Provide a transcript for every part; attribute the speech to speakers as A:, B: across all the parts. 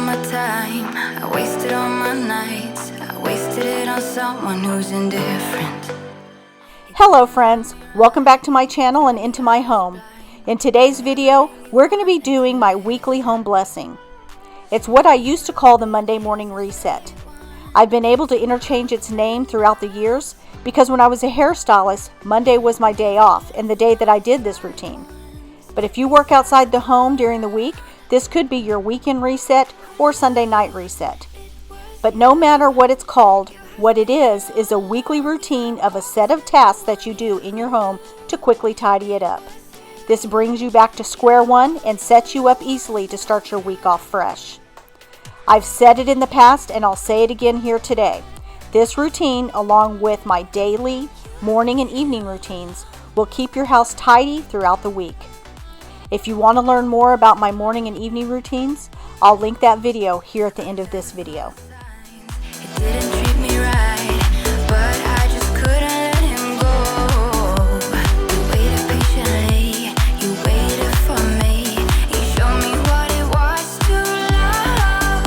A: my time, I wasted all my nights, I wasted it on someone who's indifferent.
B: Hello friends, welcome back to my channel and into my home. In today's video, we're going to be doing my weekly home blessing. It's what I used to call the Monday morning reset. I've been able to interchange its name throughout the years because when I was a hairstylist, Monday was my day off and the day that I did this routine. But if you work outside the home during the week, this could be your weekend reset or Sunday night reset. But no matter what it's called, what it is a weekly routine of a set of tasks that you do in your home to quickly tidy it up. This brings you back to square one and sets you up easily to start your week off fresh. I've said it in the past and I'll say it again here today. This routine, along with my daily, morning and evening routines, will keep your house tidy throughout the week. If you want to learn more about my morning and evening routines, I'll link that video here at the end of this video.
A: It didn't treat me right, but I just couldn't let him go. You waited patiently, you waited for me. You showed me what it was to love.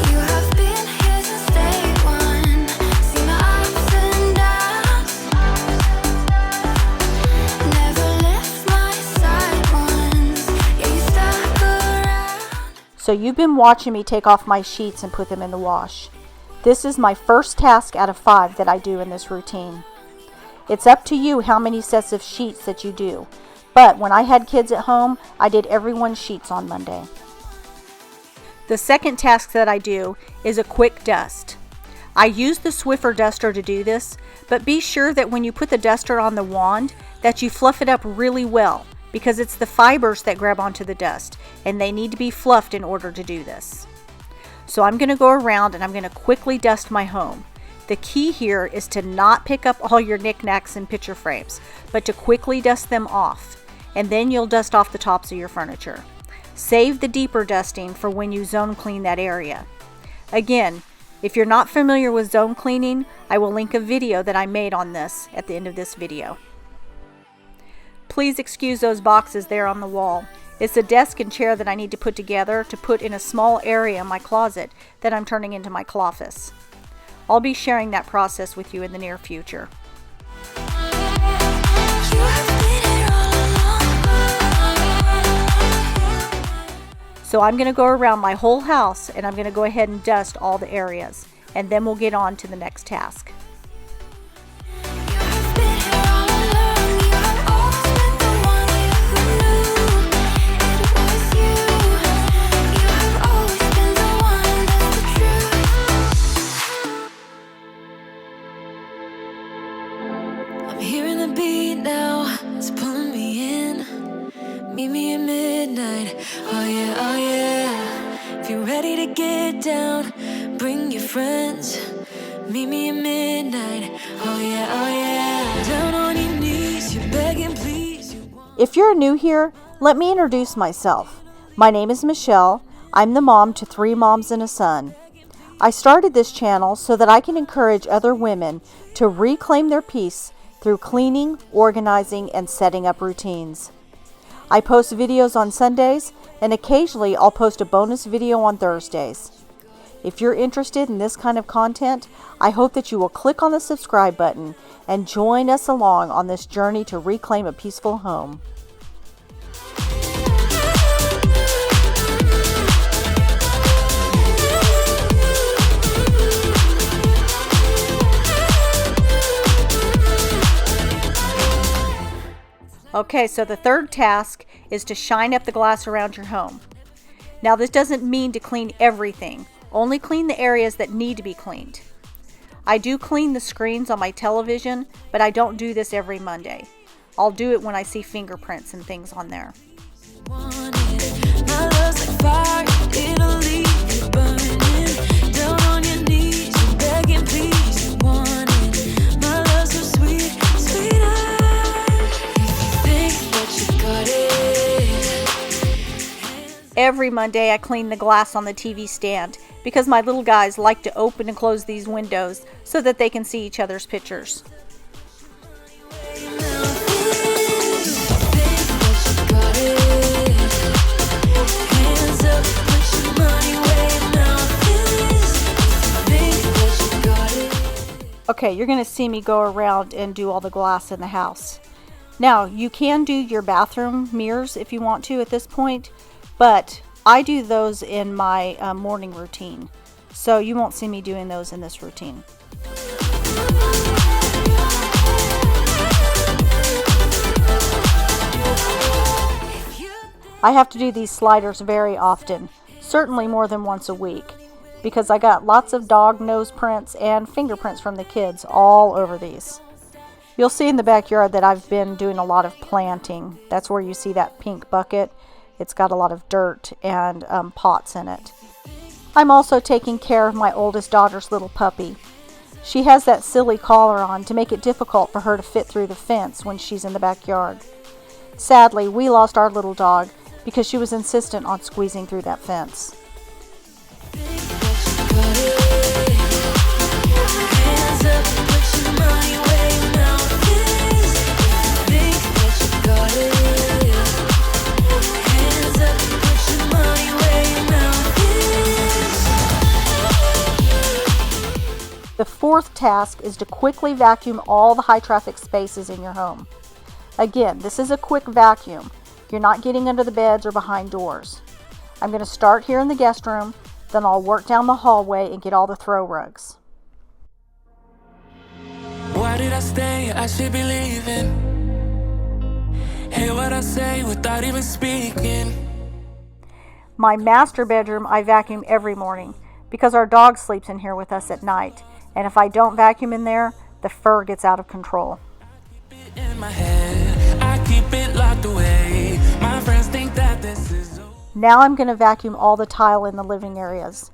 A: You have been here since day one, seen my ups and downs. Never left my side once, yeah, you stuck around.
B: So you've been watching me take off my sheets and put them in the wash. This is my first task out of 5 that I do in this routine. It's up to you how many sets of sheets that you do, but when I had kids at home, I did everyone's sheets on Monday. The second task that I do is a quick dust. I use the Swiffer duster to do this, but be sure that when you put the duster on the wand that you fluff it up really well, because it's the fibers that grab onto the dust and they need to be fluffed in order to do this. So I'm going to go around and I'm going to quickly dust my home. The key here is to not pick up all your knickknacks and picture frames, but to quickly dust them off, and then you'll dust off the tops of your furniture. Save the deeper dusting for when you zone clean that area. Again, if you're not familiar with zone cleaning, I will link a video that I made on this at the end of this video. Please excuse those boxes there on the wall. It's a desk and chair that I need to put together to put in a small area in my closet that I'm turning into my cloffice. I'll be sharing that process with you in the near future. So I'm going to go around my whole house and I'm going to go ahead and dust all the areas, and then we'll get on to the next task.
A: Hearing the beat now, it's pulling me in. Meet me at midnight, oh yeah. If you're ready to get down, bring your friends. Meet me at midnight, oh yeah. Down on your knees, you're begging please.
B: If you're new here, let me introduce myself. My name is Michelle. I'm the mom to 3 moms and a son. I started this channel so that I can encourage other women to reclaim their peace through cleaning, organizing, and setting up routines. I post videos on Sundays, and occasionally I'll post a bonus video on Thursdays. If you're interested in this kind of content, I hope that you will click on the subscribe button and join us along on this journey to reclaim a peaceful home. Okay, so the third task is to shine up the glass around your home. Now this doesn't mean to clean everything, only clean the areas that need to be cleaned. I do clean the screens on my television, but I don't do this every Monday. I'll do it when I see fingerprints and things on there. Every Monday I clean the glass on the TV stand because my little guys like to open and close these windows so that they can see each other's pictures.
A: Hands up, put your money
B: Okay, you're going to see me go around and do all the glass in the house. Now, you can do your bathroom mirrors if you want to at this point, but I do those in my morning routine, so you won't see me doing those in this routine. I have to do these sliders very often, certainly more than once a week, because I got lots of dog nose prints and fingerprints from the kids all over these. You'll see in the backyard that I've been doing a lot of planting. That's where you see that pink bucket. It's got a lot of dirt and pots in it. I'm also taking care of my oldest daughter's little puppy. She has that silly collar on to make it difficult for her to fit through the fence when she's in the backyard. Sadly, we lost our little dog because she was insistent on squeezing through that fence. The fourth task is to quickly vacuum all the high traffic spaces in your home. Again, this is a quick vacuum. You're not getting under the beds or behind doors. I'm going to start here in the guest room, then I'll work down the hallway and get all the throw rugs.
C: Why did I stay? I should be leaving. Hear what I say without even speaking.
B: My master bedroom I vacuum every morning because our dog sleeps in here with us at night, and if I don't vacuum in there, the fur gets out of control.
C: In my head, I keep it locked away. My friends think that this is.
B: Now I'm going to vacuum all the tile in the living areas.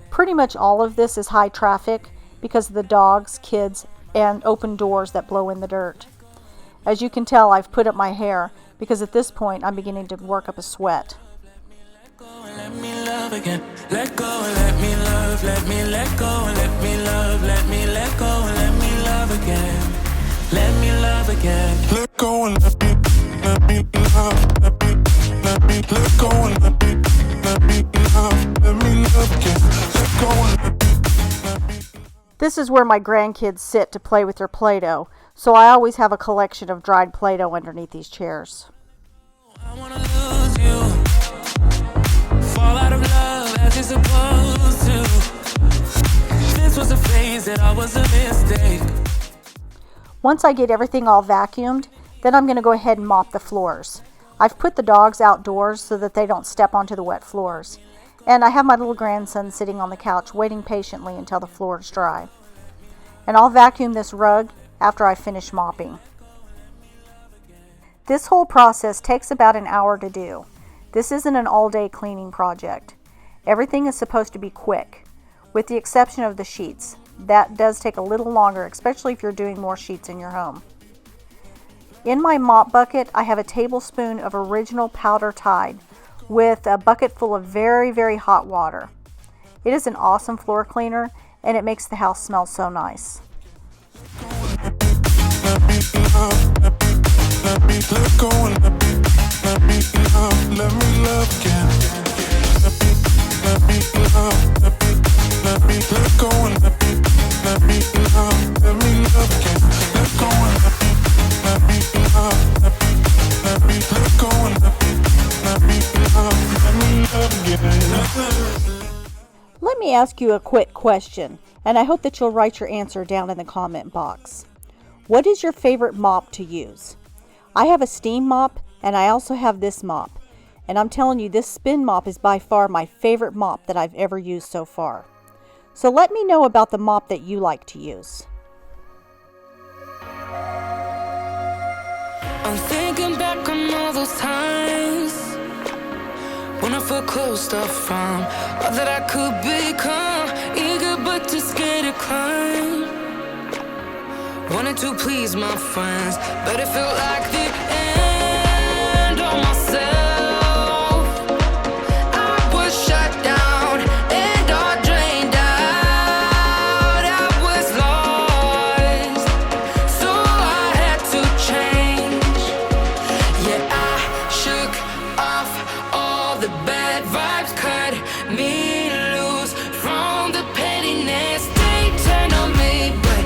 B: Pretty much all of this is high traffic because of the dogs, kids, and open doors that blow in the dirt. As you can tell, I've put up my hair because at this point I'm beginning to work up a sweat.
C: Let me love again. Let go and let me love. Let me let go and let me love. Let me let go and let me love again. Let me love again. Let go and let me love. Let me let go and let me love. Let me love again. Let go and let me.
B: This is where my grandkids sit to play with their Play-Doh, so I always have a collection of dried Play-Doh underneath these chairs.
C: I wanna lose you. Fall out of love as you're supposed to. This was a phase that I was a mistake.
B: Once I get everything all vacuumed, then I'm going to go ahead and mop the floors. I've put the dogs outdoors so that they don't step onto the wet floors. And I have my little grandson sitting on the couch waiting patiently until the floor is dry. And I'll vacuum this rug after I finish mopping. This whole process takes about an hour to do. This isn't an all-day cleaning project. Everything is supposed to be quick, with the exception of the sheets. That does take a little longer, especially if you're doing more sheets in your home. In my mop bucket, I have a tablespoon of original powder Tide with a bucket full of very, very hot water. It is an awesome floor cleaner, and it makes the house smell so nice. Let me ask you a quick question, and I hope that you'll write your answer down in the comment box. What is your favorite mop to use? I have a steam mop, and I also have this mop. And I'm telling you, this spin mop is by far my favorite mop that I've ever used so far. So let me know about the mop that you like to use.
C: I'm thinking back on all those times when I felt closed off from all that I could become, eager but too scared to climb. Wanted to please my friends, but it felt like the end of myself. I was shut down and all drained out. I was lost, so I had to change. Yeah, I shook off all the bad vibes, cut me loose from the pettiness they turned on me, but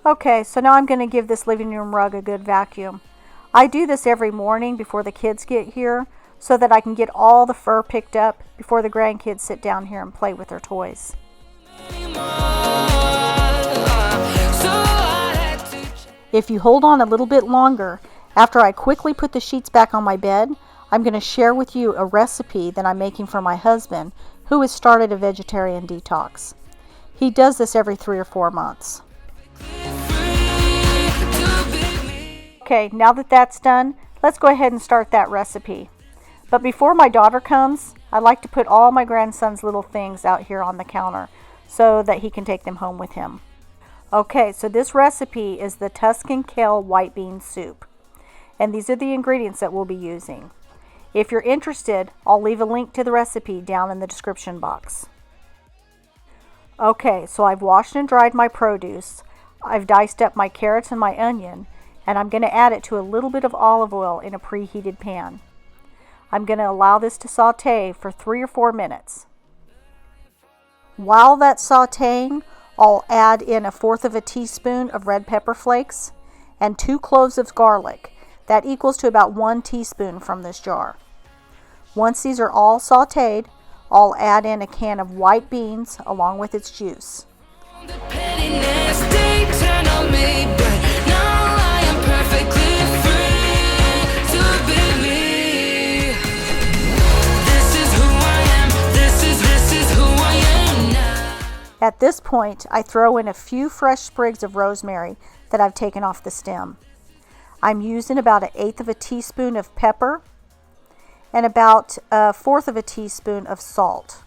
B: Okay, so now I'm going to give this living room rug a good vacuum. I do this every morning before the kids get here so that I can get all the fur picked up before the grandkids sit down here and play with their toys. If you hold on a little bit longer, after I quickly put the sheets back on my bed, I'm going to share with you a recipe that I'm making for my husband, who has started a vegetarian detox. He does this every 3 or 4 months. Okay, now that that's done, let's go ahead and start that recipe. But before my daughter comes, I like to put all my grandson's little things out here on the counter so that he can take them home with him. Okay, so this recipe is the Tuscan kale white bean soup. And these are the ingredients that we'll be using. If you're interested, I'll leave a link to the recipe down in the description box. Okay, so I've washed and dried my produce. I've diced up my carrots and my onion, and I'm going to add it to a little bit of olive oil in a preheated pan. I'm going to allow this to saute for 3 or 4 minutes. While that's sauteing, I'll add in 1/4 teaspoon of red pepper flakes and 2 cloves of garlic. That equals to about 1 teaspoon from this jar. Once these are all sauteed, I'll add in a can of white beans along with its juice. At this point, I throw in a few fresh sprigs of rosemary that I've taken off the stem. I'm using about 1/8 teaspoon of pepper and about 1/4 teaspoon of salt.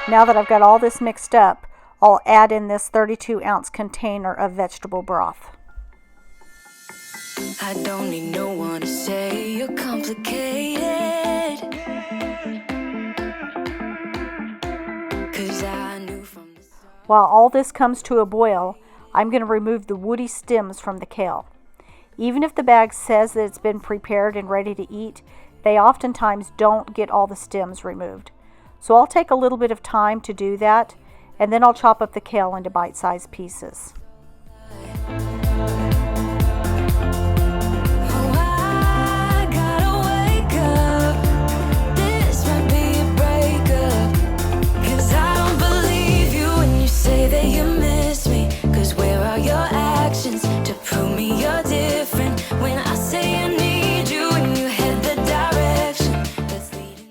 B: Now that I've got all this mixed up, I'll add in this 32-ounce container of vegetable broth.
C: I don't need no one to say you're complicated. 'Cause I knew from the
B: While all this comes to a boil, I'm going to remove the woody stems from the kale. Even if the bag says that it's been prepared and ready to eat, they oftentimes don't get all the stems removed. So I'll take a little bit of time to do that, and then I'll chop up the kale into bite-sized pieces.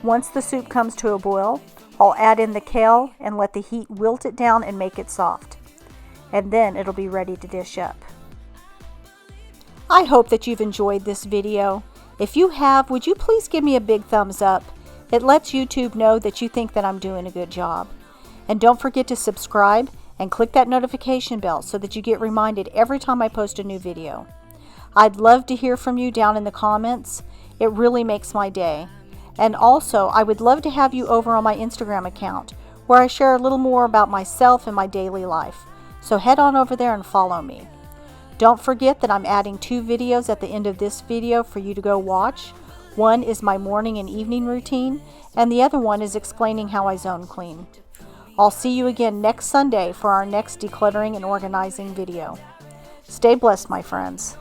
B: Once the soup comes to a boil, I'll add in the kale and let the heat wilt it down and make it soft. And then it'll be ready to dish up. I hope that you've enjoyed this video. If you have, would you please give me a big thumbs up? It lets YouTube know that you think that I'm doing a good job. And don't forget to subscribe and click that notification bell so that you get reminded every time I post a new video. I'd love to hear from you down in the comments. It really makes my day. And also, I would love to have you over on my Instagram account, where I share a little more about myself and my daily life. So head on over there and follow me. Don't forget that I'm adding 2 videos at the end of this video for you to go watch. One is my morning and evening routine, and the other one is explaining how I zone clean. I'll see you again next Sunday for our next decluttering and organizing video. Stay blessed, my friends.